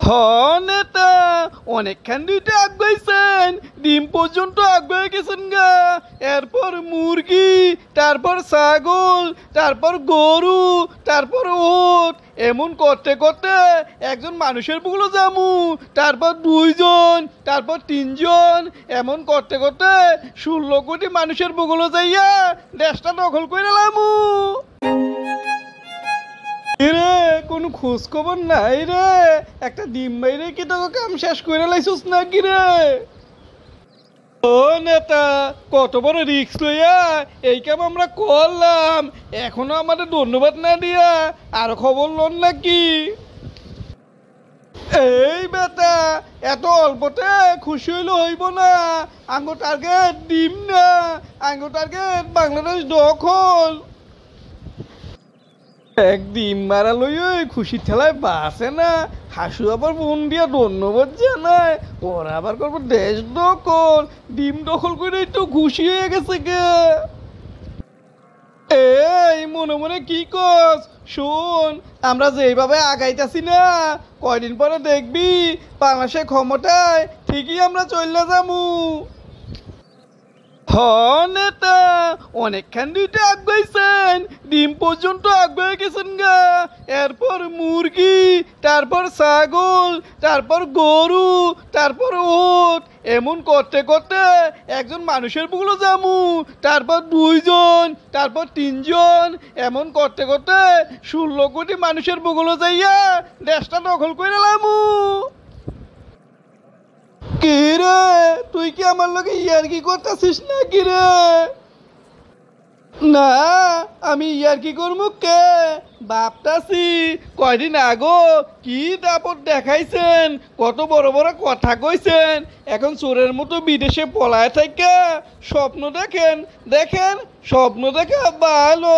হ নেতা অনেকখান দুইটা আগাইছেন, ডিম পর্যন্ত আগাই গেছেন গা। এরপর মুরগি, তারপর ছাগল, তারপর গরু, তারপর ওট, এমন করতে করতে একজন মানুষের বুকলো যামু, তারপর দুইজন, তারপর তিনজন, এমন করতে করতে 16 কোটি মানুষের বুকলো যাইয়া দেশটা দখল করে লামু। রে কোনো খোঁজ খবর নাই রে, একটা ডিম বাইরে কি তোকে কাম শেষ করে লাইছিস নাকি রে? ও নেতা, কত বড় রিস্ক লইয়া এই কাম আমরা করলাম, এখনো আমাদের ধন্যবাদ না দিয়া আরো খবর লন নাকি? এই বেটা, এত অল্পতে খুশি হইলে হইব না। আঙ্গো টার্গেট ডিম না, আঙ্গো টার্গেট বাংলাদেশ দখল। একদিন মারা লই খুশি ঠেলায় বাসে না, হাসু আবার ফোন দিয়া ধন্যবাদ জানায়, ওরা আবার করবো দেশ দখল। ডিম দখল করে তো খুশি হয়ে গেছে গে। এই মনে মনে কি কস? শোন, আমরা যেভাবে আগাইতেছি না, কয়দিন পরে দেখবি বাংলাদেশের ক্ষমতায় ঠিকই আমরা চলে যাবো। হ নেতা অনেকখান দুইটা আগাইছেন, ডিম পর্যন্ত আগাই গেছেন গা। এরপর মুরগি, তারপর ছাগল, তারপর গরু, তারপর ওট, এমন করতে করতে একজন মানুষের বুকলো যামু, তারপর দুইজন, তারপর তিনজন, এমন করতে করতে 16 কোটি মানুষের বুকলো যাইয়া দেশটা দখল করে লামু। কি রে, তুই কি আমার লগে ইয়ার্কি করতেছিস না কি রে? না, আমি ইয়ার্কি করবো কে, ভাবতাছি কয়দিন আগো কি দাপট দেখাইছেন, কত বড় বড় কথা কইছেন, এখন চোরের মতো বিদেশে পলায় থাকা স্বপ্ন দেখেন। দেখেন, স্বপ্ন দেখা ভালো।